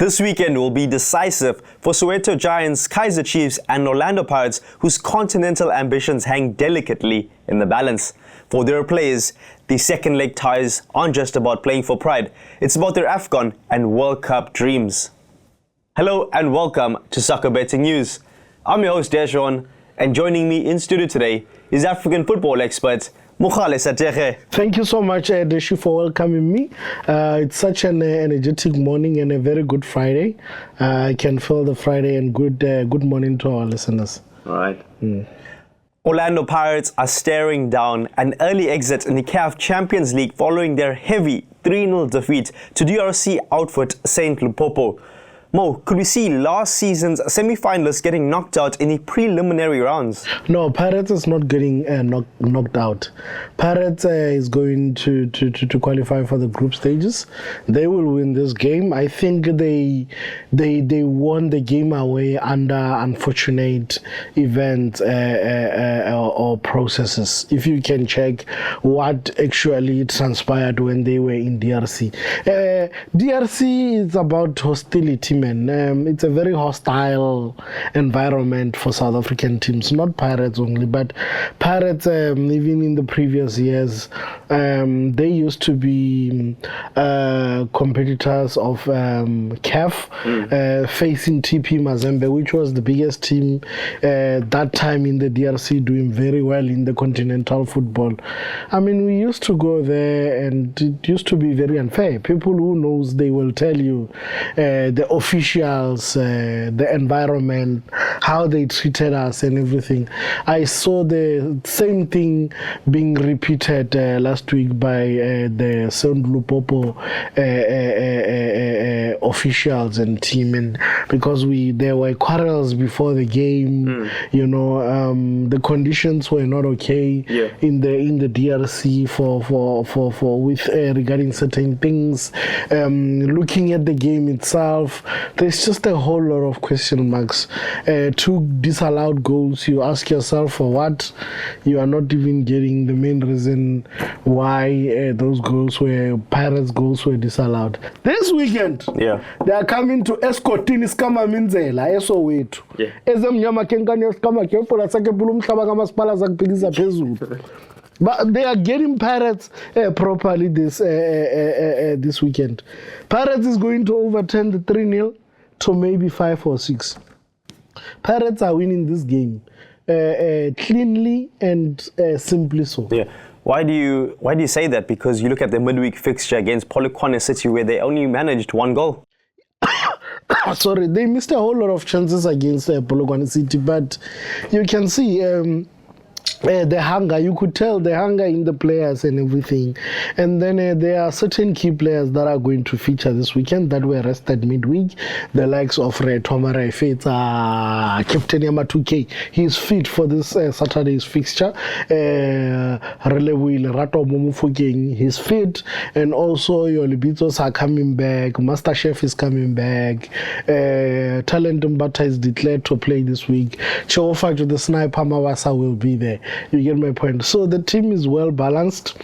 This weekend will be decisive for Soweto Giants, Kaiser Chiefs and Orlando Pirates, whose continental ambitions hang delicately in the balance. For their players, the second leg ties aren't just about playing for pride, it's about their AFCON and World Cup dreams. Hello and welcome to Soccer Betting News. I'm your host Deshaj, and joining me in studio today is African football expert Mogale Sathekge. Thank you so much, Deshi, for welcoming me. It's such an energetic morning and a very good Friday. I can feel the Friday, and good morning to our listeners. All right. Orlando Pirates are staring down an early exit in the CAF Champions League following their heavy 3-0 defeat to DRC outfit Saint Lupopo. Mo, could we see last season's semi-finalists getting knocked out in the preliminary rounds? No, Pirates is not getting knocked out. Pirates is going to qualify for the group stages. They will win this game. I think they won the game away under unfortunate events or processes. If you can check what actually transpired when they were in DRC. DRC is about hostility. It's a very hostile environment for South African teams, not Pirates only, but Pirates, even in the previous years, they used to be competitors of CAF, facing TP Mazembe, which was the biggest team that time in the DRC, doing very well in the continental football. I mean, we used to go there and it used to be very unfair. People who knows, they will tell you the officials, the environment, how they treated us and everything. I saw the same thing being repeated last week by the Saint Lupopo officials and team, and because there were quarrels before the game, the conditions were not okay in the DRC for with regarding certain things. Looking at the game itself, there's just a whole lot of question marks. 2 disallowed goals. You ask yourself for what? You are not even getting the main reason why those Pirates goals were disallowed. This weekend, they are coming to escorting Skama Minzela, Soweto. But they are getting Pirates properly this weekend. Pirates is going to overturn the 3-0 to maybe 5 or 6. Pirates are winning this game cleanly and simply so. Yeah. Why do you say that? Because you look at the midweek fixture against Polokwane City, where they only managed 1 goal. Sorry, they missed a whole lot of chances against Polokwane City, but you can see the hunger. You could tell the hunger in the players and everything. And then there are certain key players that are going to feature this weekend that were rested midweek. The likes of Tomara Feta, Captain Yamatuke. He's fit for this Saturday's fixture. Relewil Rato Momufugeng, he's fit. And also your Libitos are coming back. Master Chef is coming back. Talent Mbata is declared to play this week. Cheofajo the Sniper Mawasa will be there. You get my point. So the team is well balanced.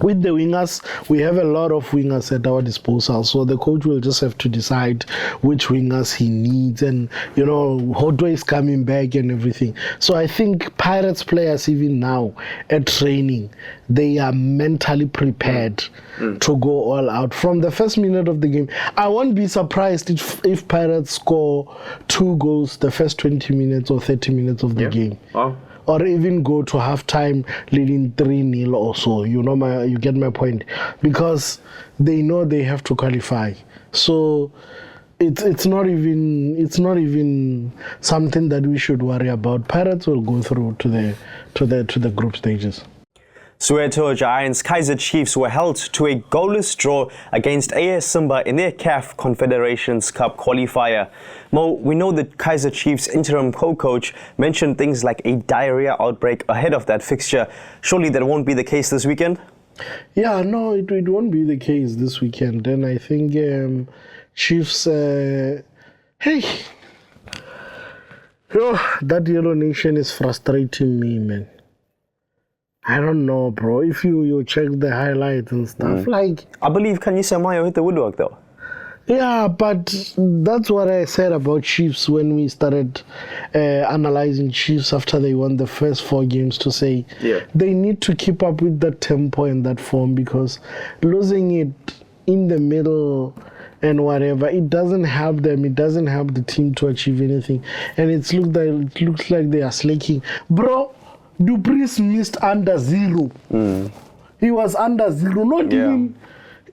With the wingers, we have a lot of wingers at our disposal. So the coach will just have to decide which wingers he needs. And, Hodwe is coming back and everything. So I think Pirates players, even now at training, they are mentally prepared to go all out. From the first minute of the game, I won't be surprised if Pirates score 2 goals the first 20 minutes or 30 minutes of the game. Wow. Or even go to halftime leading 3-0 or so. You get my point, because they know they have to qualify. So it's not even something that we should worry about. Pirates will go through to the group stages. Soweto Giants, Kaiser Chiefs were held to a goalless draw against AS Simba in their CAF Confederations Cup qualifier. Mo, we know that Kaiser Chiefs interim co-coach mentioned things like a diarrhea outbreak ahead of that fixture. Surely that won't be the case this weekend? Yeah, no, it won't be the case this weekend. And I think Chiefs, that Yellow Nation is frustrating me, man. I don't know, bro. If you check the highlights and stuff, like... I believe Kanyisa Mayo hit the woodwork, though. Yeah, but that's what I said about Chiefs when we started analyzing Chiefs after they won the first 4 games, to say they need to keep up with that tempo and that form, because losing it in the middle and whatever, it doesn't help them. It doesn't help the team to achieve anything. And it looks like they are slaking. Bro, Dupreez missed under 0. He was under 0. Not even.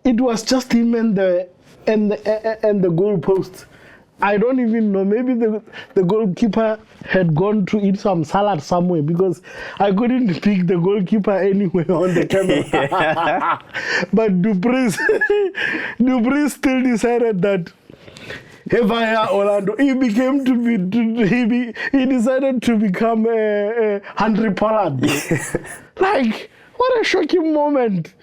It was just him and the goalpost. I don't even know. Maybe the goalkeeper had gone to eat some salad somewhere, because I couldn't pick the goalkeeper anywhere on the camera. But Dupreez still decided that Orlando, he decided to become Henry Pollard. Like, what a shocking moment.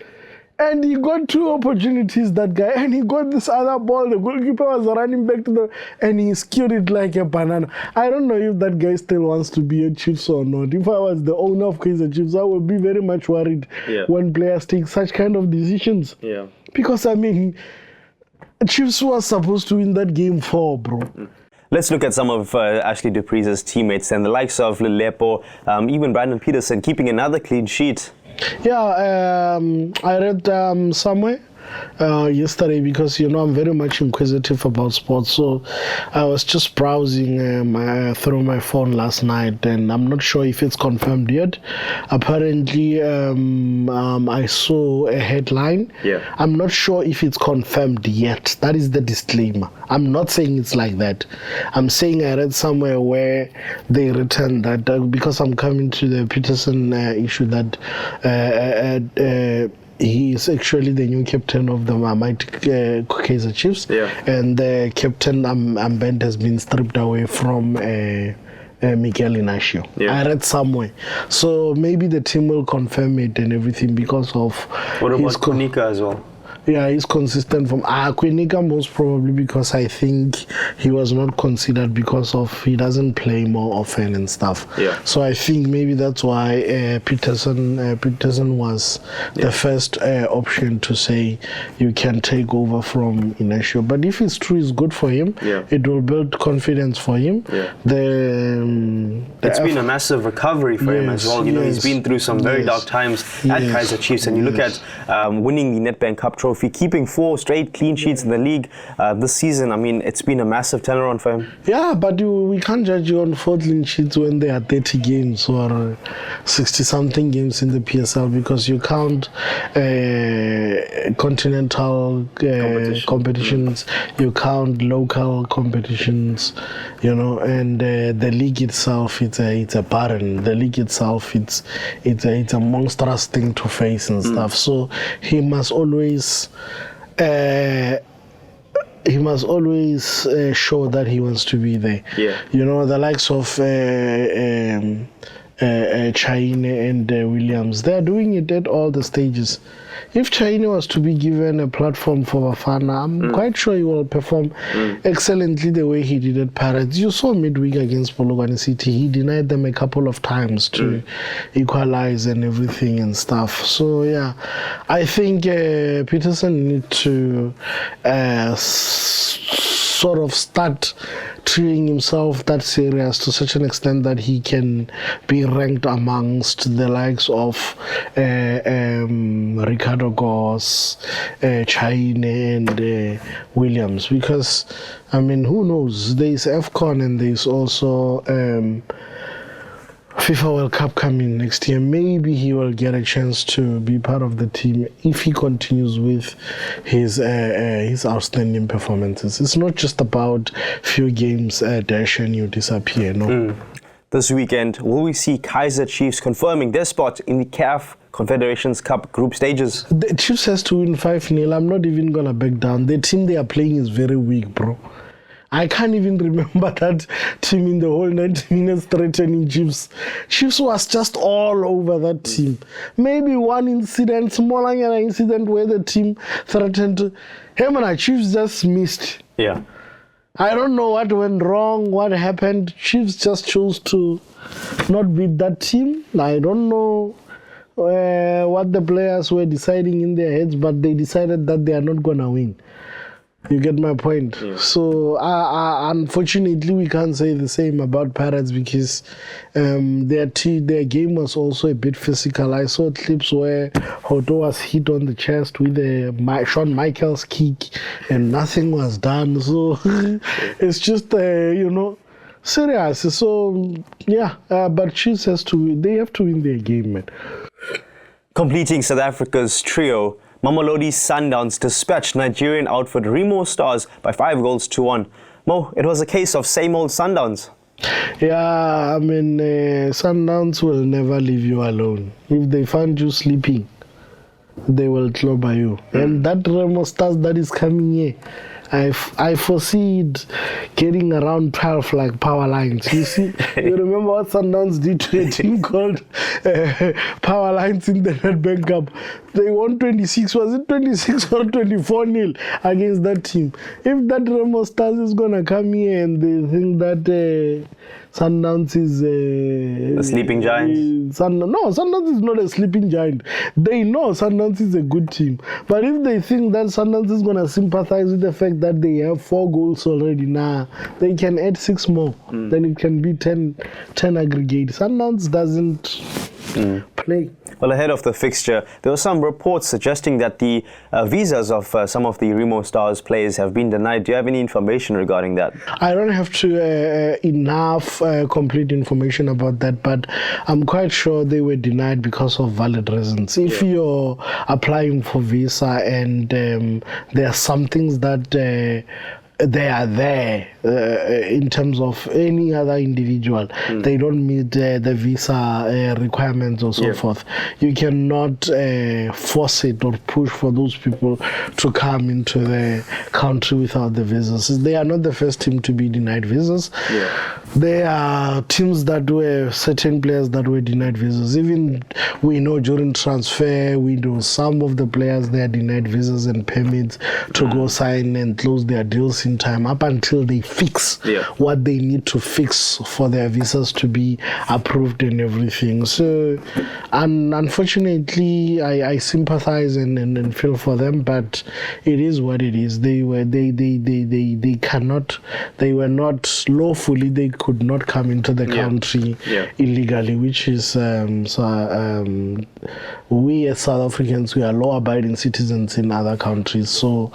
And he got 2 opportunities, that guy, and he got this other ball. The goalkeeper was running back to and he skewed it like a banana. I don't know if that guy still wants to be a Chiefs or not. If I was the owner of Kaiser Chiefs, I would be very much worried when players take such kind of decisions. Yeah. Because, I mean, Chiefs was supposed to win that game 4, bro. Let's look at some of Ashley Dupreez's teammates, and the likes of Lelepo, even Brandon Peterson, keeping another clean sheet. Yeah, I read somewhere yesterday, because I'm very much inquisitive about sports, so I was just browsing through my phone last night, and I'm not sure if it's confirmed yet. Apparently I saw a headline. I'm not sure if it's confirmed yet. That is the disclaimer. I'm not saying it's like that. I'm saying I read somewhere where they written that because I'm coming to the Peterson issue, that he is actually the new captain of the mighty Kaiser Chiefs, and the captain armband has been stripped away from Miguel Inacio. I read somewhere, so maybe the team will confirm it and everything because of. What about Konika as well? Yeah, he's consistent from Konika, most probably because I think he was not considered because of he doesn't play more often and stuff. So I think maybe that's why Peterson was the first option to say you can take over from Inacio. But if it's true, it's good for him. It will build confidence for him. It's been a massive recovery for him as well. He's been through some very dark times at Kaiser Chiefs, and you look at winning the Nedbank Cup trophy, keeping 4 straight clean sheets in the league this season. I mean, it's been a massive turnaround for him. Yeah, but we can't judge you on 4 clean sheets when there are 30 games or 60-something games in the PSL, because you count continental competitions, you count local competitions, and the league itself, it's a barren. The league itself, it's a monstrous thing to face and stuff. So he must always show that he wants to be there. The likes of Chaine and Williams, they're doing it at all the stages. If Chaine was to be given a platform for Bafana, I'm quite sure he will perform excellently the way he did at Pirates. You saw midweek against Polokwane City, he denied them a couple of times to equalize and everything and stuff. So yeah, I think Peterson needs to sort of start treating himself that serious to such an extent that he can be ranked amongst the likes of Ricardo Goss, Chaine and Williams, because I mean, who knows, there's AFCON and there's also FIFA World Cup coming next year. Maybe he will get a chance to be part of the team if he continues with his outstanding performances. It's not just about few games dash and you disappear. No. This weekend, will we see Kaiser Chiefs confirming their spot in the CAF Confederations Cup group stages? The Chiefs has to win 5-0. I'm not even gonna back down. The team they are playing is very weak, bro. I can't even remember that team in the whole 90 minutes threatening Chiefs. Chiefs was just all over that team. Maybe one incident, smaller incident where the team threatened to... Hey man, Chiefs just missed. Yeah. I don't know what went wrong, what happened. Chiefs just chose to not beat that team. I don't know what the players were deciding in their heads, but they decided that they are not going to win. You get my point? Yeah. So, unfortunately, we can't say the same about Pirates because their game was also a bit physical. I saw clips where Hoto was hit on the chest with a Shawn Michaels kick and nothing was done. So, it's just, serious. So, yeah, but Chiefs they have to win their game, man. Completing South Africa's trio, Mamelodi Sundowns dispatched Nigerian outfit Remo Stars by 5-1. Mo, it was a case of same old Sundowns. Yeah, I mean, Sundowns will never leave you alone. If they find you sleeping, they will clobber you. And that Remo Stars that is coming here, I foresee it getting around 12 like power lines. You see, you remember what Sundowns did to a team called Power Lines in the Nedbank Cup? They won 26, was it 26 or 24-0 against that team? If that Remo Stars is going to come here and they think that Sundowns is a sleeping giant. Sundowns is not a sleeping giant. They know Sundowns is a good team. But if they think that Sundowns is going to sympathize with the fact that they have 4 goals already now, they can add 6 more. Then it can be 10 aggregate. Sundowns doesn't play. Well, ahead of the fixture, there were some reports suggesting that the visas of some of the Remo Stars players have been denied. Do you have any information regarding that? I don't have enough complete information about that, but I'm quite sure they were denied because of valid reasons. If you're applying for visa and there are some things that they are there in terms of any other individual. They don't meet the visa requirements or so forth. You cannot force it or push for those people to come into the country without the visas. They are not the first team to be denied visas. There are teams that were, certain players that were denied visas. Even we know during transfer, we know some of the players, they are denied visas and permits to go sign and close their deals in time up until they fix what they need to fix for their visas to be approved and everything. So, and unfortunately, I sympathize and feel for them, but it is what it is. They were not lawfully, they could not come into the country illegally, which is we as South Africans, we are law-abiding citizens in other countries. So,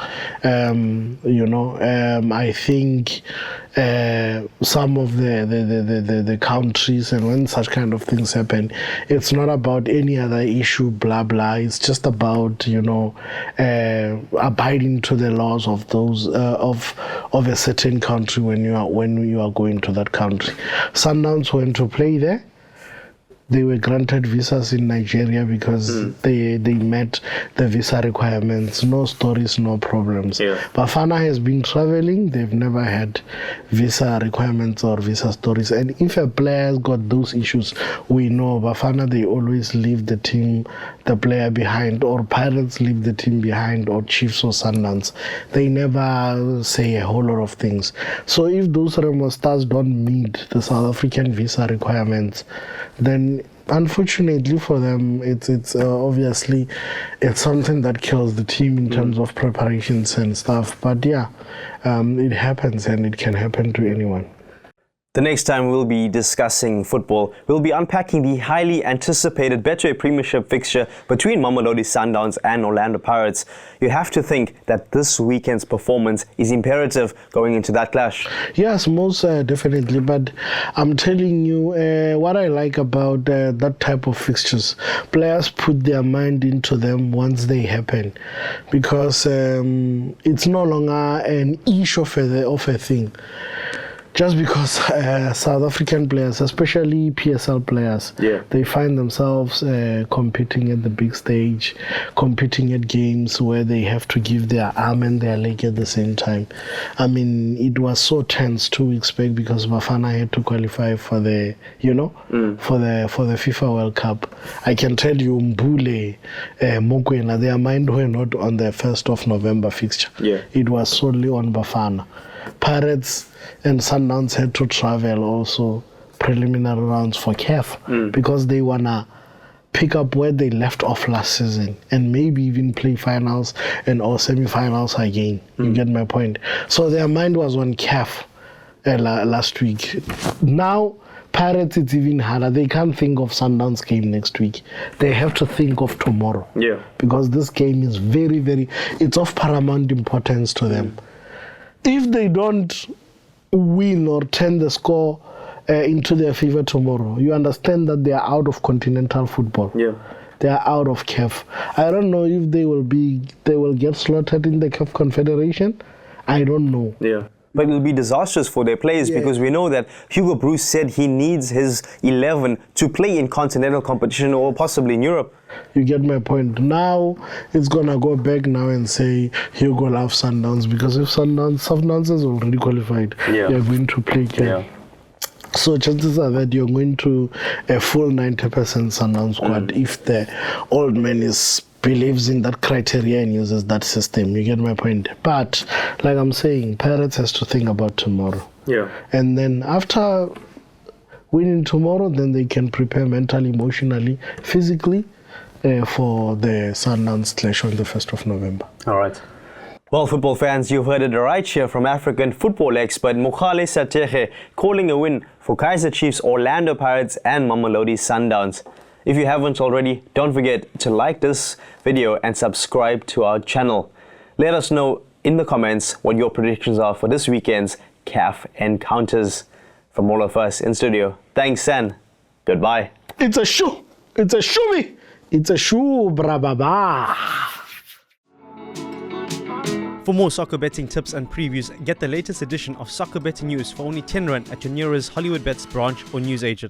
I think some of the countries, and when such kind of things happen, it's not about any other issue, blah blah. It's just about abiding to the laws of those of a certain country when you are going to that country. Sundowns went to play there. They were granted visas in Nigeria because they met the visa requirements. No stories, no problems. Bafana has been traveling. They've never had visa requirements or visa stories. And if a player has got those issues, we know Bafana, they always leave the player behind, or Pirates leave the team behind, or Chiefs or Sundowns. They never say a whole lot of things. So if those Remo Stars don't meet the South African visa requirements, then unfortunately for them, it's obviously it's something that kills the team in terms of preparations and stuff. But it happens, and it can happen to anyone. The next time we'll be discussing football, we'll be unpacking the highly anticipated Betway Premiership fixture between Mamelodi Sundowns and Orlando Pirates. You have to think that this weekend's performance is imperative going into that clash. Yes, most definitely. But I'm telling you, what I like about that type of fixtures, players put their mind into them once they happen, because it's no longer an issue of a thing. Just because South African players, especially PSL players, they find themselves competing at the big stage, competing at games where they have to give their arm and their leg at the same time. I mean, it was so tense 2 weeks back because Bafana had to qualify for the, for the FIFA World Cup. I can tell you, Mbule, Mokwena, their mind were not on the 1st of November fixture. It was solely on Bafana. Pirates and Sundowns had to travel also preliminary rounds for CAF because they wanna pick up where they left off last season and maybe even play finals and or semi-finals again. You get my point? So their mind was on CAF last week. Now, Pirates, it's even harder. They can't think of Sundowns game next week. They have to think of tomorrow. Yeah. Because this game is very, very, it's of paramount importance to them. If they don't win or turn the score into their favor tomorrow, you understand that they are out of continental football. Yeah. They are out of CAF. I don't know if they will get slaughtered in the CAF Confederation. I don't know. Yeah. But it'll be disastrous for their players because we know that Hugo Bruce said he needs his 11 to play in continental competition or possibly in Europe. You get my point. Now it's going to go back now and say Hugo loves Sundowns, because if Sundowns is already qualified, you're going to play CAF. Yeah. So chances are that you're going to a full 90% Sundowns squad if the old man believes in that criteria and uses that system. You get my point? But like I'm saying, Pirates has to think about tomorrow. Yeah. And then after winning tomorrow, then they can prepare mentally, emotionally, physically for the Sundowns clash on the 1st of November. All right. Well, football fans, you've heard it right here from African football expert Mogale Sathekge calling a win for Kaiser Chiefs, Orlando Pirates and Mamelodi Sundowns. If you haven't already, don't forget to like this video and subscribe to our channel. Let us know in the comments what your predictions are for this weekend's CAF encounters. From all of us in studio, thanks and goodbye. It's a shoe. It's a shoe. It's a shoe, brababa. For more soccer betting tips and previews, get the latest edition of Soccer Betting News for only 10 Rand at your nearest Hollywood Bets branch or newsagent.